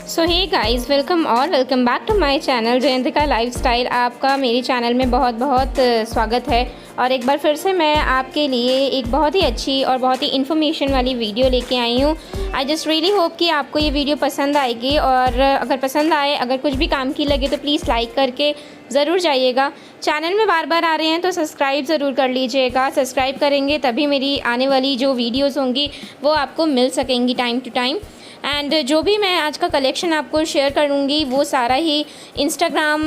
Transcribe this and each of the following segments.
So hey guys, welcome back to my channel Jayantika lifestyle. आपका मेरे channel में बहुत बहुत स्वागत है। और एक बार फिर से मैं आपके लिए एक बहुत ही अच्छी और बहुत ही इन्फॉर्मेशन वाली वीडियो लेके आई हूँ। आई जस्ट रियली होप कि आपको ये वीडियो पसंद आएगी, और अगर पसंद आए, अगर कुछ भी काम की लगे तो प्लीज़ लाइक करके ज़रूर जाइएगा। चैनल में बार बार आ रहे हैं तो सब्सक्राइब ज़रूर कर लीजिएगा। सब्सक्राइब करेंगे तभी मेरी आने वाली जो वीडियोज़ होंगी वो आपको मिल सकेंगी टाइम टू टाइम। एंड जो भी मैं आज का कलेक्शन आपको शेयर करूँगी वो सारा ही इंस्टाग्राम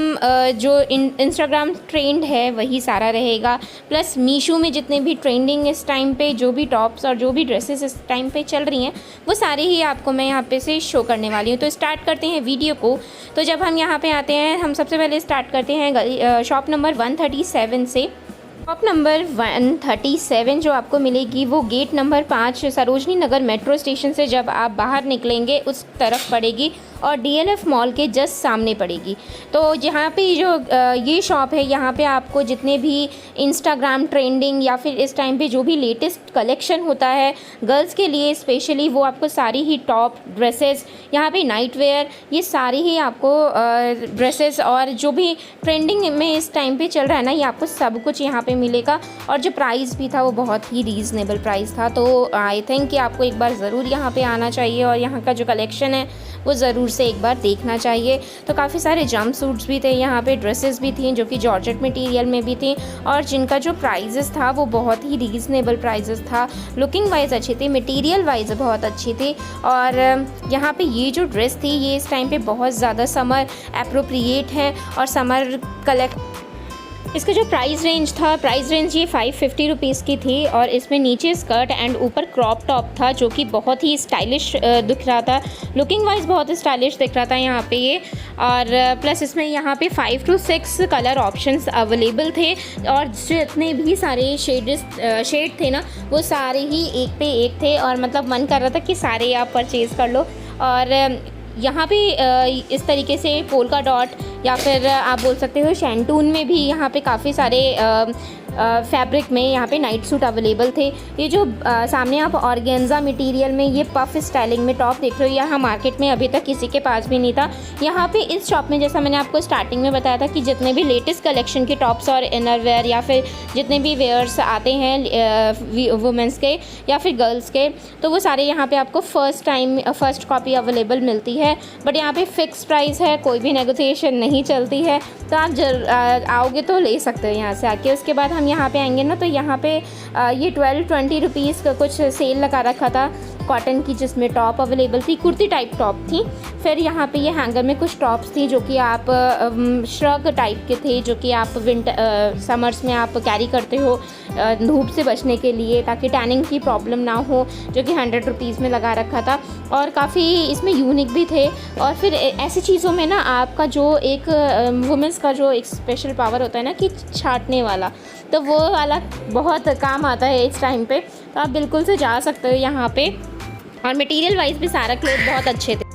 ट्रेंड है वही सारा रहेगा। प्लस मीशो में जितने भी ट्रेंडिंग इस टाइम पे जो भी टॉप्स और जो भी ड्रेसेस इस टाइम पे चल रही हैं वो सारे ही आपको मैं यहाँ पे से शो करने वाली हूँ। तो स्टार्ट करते हैं वीडियो को। तो जब हम यहाँ पे आते हैं, हम सबसे पहले स्टार्ट करते हैं शॉप नंबर 137 से। शॉप नंबर 137 जो आपको मिलेगी वो gate number 5 Sarojini Nagar metro station से जब आप बाहर निकलेंगे उस तरफ पड़ेगी, और डीएलएफ मॉल के जस्ट सामने पड़ेगी। तो यहाँ पे जो ये शॉप है, यहाँ पे आपको जितने भी इंस्टाग्राम ट्रेंडिंग या फिर इस टाइम पे जो भी लेटेस्ट कलेक्शन होता है गर्ल्स के लिए स्पेशली, वो आपको सारी ही टॉप ड्रेसेस, यहाँ पे नाइट वेयर, ये सारी ही आपको ड्रेसेस और जो भी ट्रेंडिंग में इस टाइम पे चल रहा है ना, ये आपको सब कुछ यहाँ पे मिलेगा। और जो प्राइस भी था वो बहुत ही रीज़नेबल प्राइस था। तो आई थिंक कि आपको एक बार ज़रूर यहाँ पे आना चाहिए और यहाँ का जो कलेक्शन है वो ज़रूर से एक बार देखना चाहिए। तो काफ़ी सारे जंप सूट्स भी थे यहाँ पे, ड्रेसेस भी थी जो कि जॉर्जेट मटेरियल में भी थी, और जिनका जो प्राइजेस था वो बहुत ही रीज़नेबल प्राइजेस था। लुकिंग वाइज अच्छी थी, मटेरियल वाइज बहुत अच्छी थी। और यहाँ पे ये जो ड्रेस थी ये इस टाइम पे बहुत ज़्यादा समर एप्रोप्रिएट है और समर इसका जो प्राइस रेंज ये 550 रुपीज़ की थी। और इसमें नीचे स्कर्ट एंड ऊपर क्रॉप टॉप था जो कि बहुत ही स्टाइलिश दिख रहा था। लुकिंग वाइज बहुत स्टाइलिश दिख रहा था यहाँ पे ये। और प्लस इसमें यहाँ पे 5 to 6 कलर ऑप्शंस अवेलेबल थे, और जितने भी सारे शेड थे ना वो सारे ही एक पे एक थे, और मतलब मन कर रहा था कि सारे आप परचेज़ कर लो। और यहाँ पे इस तरीके से पोल्का डॉट या फिर आप बोल सकते हो शैंटून में भी यहाँ पे काफ़ी सारे फैब्रिक में यहाँ पे नाइट सूट अवेलेबल थे। ये जो सामने आप ऑर्गेन्जा मटेरियल में ये पफ स्टाइलिंग में टॉप देख रहे हो, यहाँ मार्केट में अभी तक किसी के पास भी नहीं था। यहाँ पे इस शॉप में जैसा मैंने आपको स्टार्टिंग में बताया था कि जितने भी लेटेस्ट कलेक्शन के टॉप्स और इनर वेयर या फिर जितने भी वेयर्स आते हैं वुमेंस के या फिर गर्ल्स के, तो वो सारे यहाँ पे आपको फर्स्ट कॉपी अवेलेबल मिलती है। बट यहाँ पे फिक्स प्राइस है, कोई भी नेगोशिएशन नहीं चलती है। तो आप आओगे तो ले सकते हो यहाँ से आके। उसके बाद हम यहाँ पे आएंगे ना, तो यहाँ पे ये 12-20 रुपीज़ का कुछ सेल लगा रखा था कॉटन की, जिसमें टॉप अवेलेबल थी, कुर्ती टाइप टॉप थी। फिर यहाँ पे ये हैंगर में कुछ टॉप्स थी जो कि आप श्रग टाइप के थे, जो कि आप समर्स में आप कैरी करते हो धूप से बचने के लिए, ताकि टैनिंग की प्रॉब्लम ना हो, जो कि 100 रुपीज़ में लगा रखा था। और काफ़ी इसमें यूनिक भी थे। और फिर ऐसी चीज़ों में ना आपका जो एक वुमेंस का जो एक स्पेशल पावर होता है ना कि छाँटने वाला, तो वो वाला बहुत काम आता है इस टाइम पे। तो आप बिल्कुल से जा सकते हो यहाँ पे। और मटेरियल वाइज भी सारा क्लोथ बहुत अच्छे थे।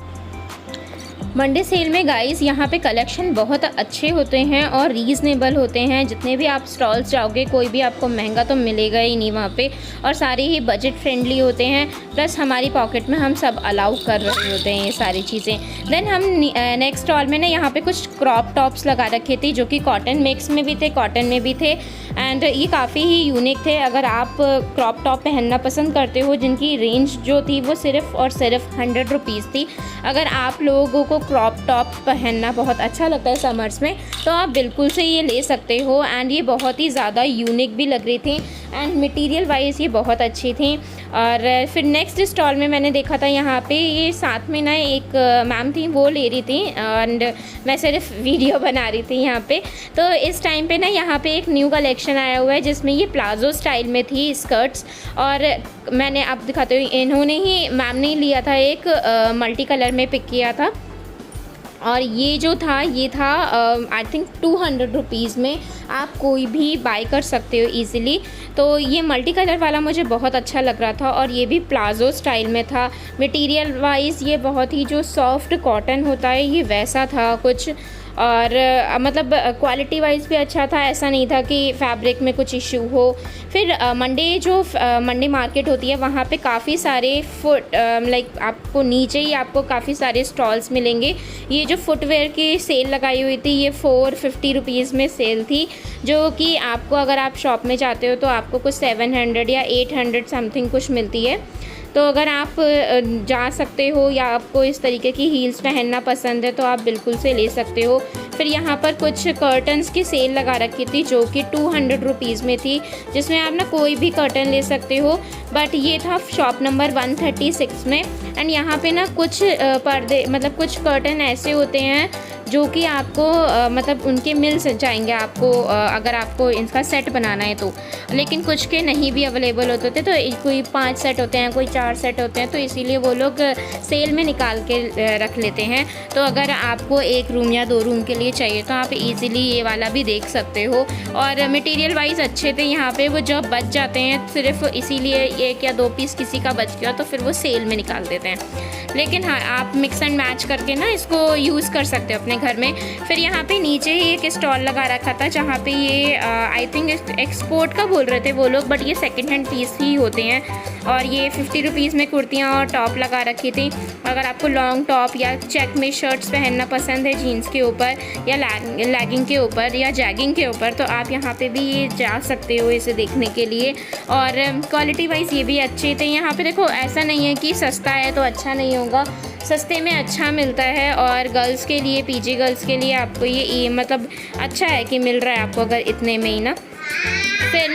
मंडे सेल में गाइस यहाँ पे कलेक्शन बहुत अच्छे होते हैं और रीज़नेबल होते हैं। जितने भी आप स्टॉल्स जाओगे कोई भी आपको महंगा तो मिलेगा ही नहीं वहाँ पे, और सारे ही बजट फ्रेंडली होते हैं। प्लस हमारी पॉकेट में हम सब अलाउ कर रहे होते हैं ये सारी चीज़ें। देन हम नेक्स्ट स्टॉल में ना यहाँ पे कुछ क्रॉप टॉप्स लगा रखे थे जो कि कॉटन मिक्स में भी थे, कॉटन में भी थे, एंड ये काफ़ी ही यूनिक थे। अगर आप क्रॉप टॉप पहनना पसंद करते हो, जिनकी रेंज जो थी वो सिर्फ़ और सिर्फ 100 रुपीज़ थी। अगर आप लोगों को क्रॉप टॉप पहनना बहुत अच्छा लगता है समर्स में, तो आप बिल्कुल से ये ले सकते हो। एंड ये बहुत ही ज़्यादा यूनिक भी लग रही थी, एंड मटेरियल वाइज ये बहुत अच्छी थी। और फिर नेक्स्ट स्टॉल में मैंने देखा था यहाँ पे ये साथ में ना एक मैम थी, वो ले रही थी, एंड मैं सिर्फ वीडियो बना रही थी यहाँ पे। तो इस टाइम पे ना यहाँ पे एक न्यू कलेक्शन आया हुआ है जिसमें ये प्लाजो स्टाइल में थी स्कर्ट्स। और मैंने आप दिखाते हुए, इन्होंने ही मैम ने लिया था, एक मल्टी कलर में पिक किया था। और ये जो था ये था आई थिंक 200 रुपीज़ में आप कोई भी बाय कर सकते हो ईज़िली। तो ये मल्टी कलर वाला मुझे बहुत अच्छा लग रहा था, और ये भी प्लाजो स्टाइल में था। मटेरियल वाइज ये बहुत ही जो सॉफ्ट कॉटन होता है ये वैसा था कुछ। और मतलब क्वालिटी वाइज भी अच्छा था, ऐसा नहीं था कि फैब्रिक में कुछ इशू हो। फिर मंडे मार्केट होती है वहाँ पे काफ़ी सारे लाइक आपको नीचे ही आपको काफ़ी सारे स्टॉल्स मिलेंगे। ये जो फुटवेयर की सेल लगाई हुई थी ये 450 रुपीज़ में सेल थी, जो कि आपको अगर आप शॉप में जाते हो तो आपको कुछ 700 या 800 समथिंग कुछ मिलती है। तो अगर आप जा सकते हो या आपको इस तरीके की हील्स पहनना पसंद है तो आप बिल्कुल से ले सकते हो। फिर यहाँ पर कुछ कर्टन्स की सेल लगा रखी थी जो कि 200 रुपीज़ में थी, जिसमें आप ना कोई भी कर्टन ले सकते हो। बट ये था शॉप नंबर 136 में। एंड यहाँ पे ना कुछ पर्दे मतलब कुछ कर्टन ऐसे होते हैं जो कि आपको मतलब उनके मिल जाएंगे आपको अगर आपको इनका सेट बनाना है तो, लेकिन कुछ के नहीं भी अवेलेबल होते थे। तो कोई 5 सेट होते हैं, कोई 4 सेट होते हैं, तो इसीलिए वो लोग सेल में निकाल के रख लेते हैं। तो अगर आपको 1 रूम या 2 रूम के लिए चाहिए तो आप इजीली ये वाला भी देख सकते हो। और मटेरियल वाइज अच्छे थे यहाँ पे। वो जब बच जाते हैं सिर्फ इसीलिए 1 या 2 पीस किसी का बच गया तो फिर वो सेल में निकाल देते हैं। लेकिन हाँ, आप मिक्स एंड मैच करके ना इसको यूज़ कर सकते हो अपने घर में। फिर यहाँ पे नीचे ही एक स्टॉल लगा रखा था जहाँ पे ये आई थिंक एक्सपोर्ट का बोल रहे थे वो लोग, बट ये सेकंड हैंड पीस ही होते हैं। और ये 50 रुपीज़ में कुर्तियाँ और टॉप लगा रखी थी। अगर आपको लॉन्ग टॉप या चेक में शर्ट्स पहनना पसंद है जीन्स के ऊपर या लैगिंग के ऊपर या जैगिंग के ऊपर, तो आप यहाँ पे भी ये जा सकते हो इसे देखने के लिए। और क्वालिटी वाइज ये भी अच्छे थे। यहाँ पे देखो ऐसा नहीं है कि सस्ता है तो अच्छा नहीं होगा, सस्ते में अच्छा मिलता है। और गर्ल्स के लिए, पीजी गर्ल्स के लिए आपको ये मतलब अच्छा है कि मिल रहा है आपको अगर इतने में ही ना। फिर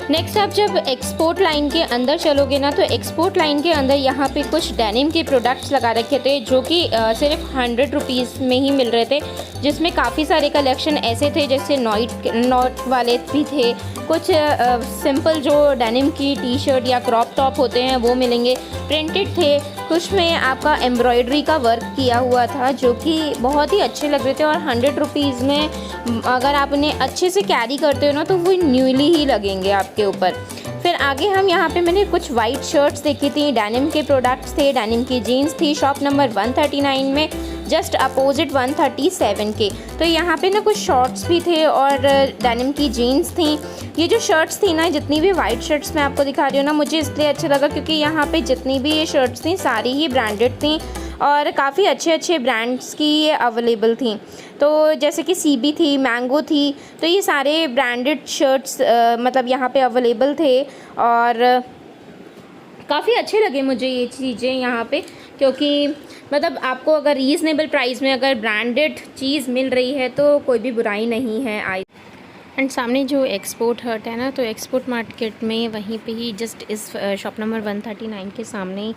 नेक्स्ट आप जब एक्सपोर्ट लाइन के अंदर चलोगे ना, तो एक्सपोर्ट लाइन के अंदर यहाँ पे कुछ डेनिम के प्रोडक्ट्स लगा रखे थे जो कि सिर्फ 100 रुपीज़ में ही मिल रहे थे, जिसमें काफ़ी सारे कलेक्शन ऐसे थे जैसे नॉट वाले भी थे, कुछ सिंपल जो डेनिम की टी शर्ट या क्रॉप टॉप होते हैं वो मिलेंगे, प्रिंटेड थे, कुछ में आपका एम्ब्रॉयडरी का वर्क किया हुआ था जो कि बहुत ही अच्छे लग रहे थे। और 100 रुपीज़ में अगर आप उन्हें अच्छे से कैरी करते हो ना तो वो न्यूली ही लगेंगे आपके ऊपर। फिर आगे हम यहाँ पे मैंने कुछ वाइट शर्ट्स देखी थी, डेनिम के प्रोडक्ट्स थे, डेनिम की जीन्स थी, शॉप नंबर 139 में जस्ट अपोजिट 137 के। तो यहाँ पे ना कुछ शॉर्ट्स भी थे और डेनिम की जीन्स थी। ये जो शर्ट्स थी ना, जितनी भी वाइट शर्ट्स मैं आपको दिखा रही हूँ ना, मुझे इसलिए अच्छा लगा क्योंकि यहाँ पे जितनी भी ये शर्ट्स थी सारी ही ब्रांडेड थी और काफ़ी अच्छे अच्छे ब्रांड्स की ये अवेलेबल थी। तो जैसे कि सीबी थी, मैंगो थी, तो ये सारे ब्रांडेड शर्ट्स मतलब यहाँ पे अवेलेबल थे। और काफ़ी अच्छे लगे मुझे ये चीज़ें यहाँ पे, क्योंकि मतलब आपको अगर रीज़नेबल प्राइस में अगर ब्रांडेड चीज़ मिल रही है तो कोई भी बुराई नहीं है। एंड सामने जो एक्सपोर्ट हट है ना, तो एक्सपोर्ट मार्केट में वहीं पे ही जस्ट इस शॉप नंबर 139 के सामने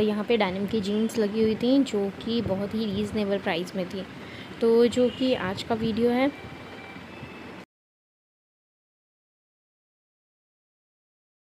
यहाँ पे डेनिम की जीन्स लगी हुई थी जो कि बहुत ही रीज़नेबल प्राइस में थी। तो जो कि आज का वीडियो है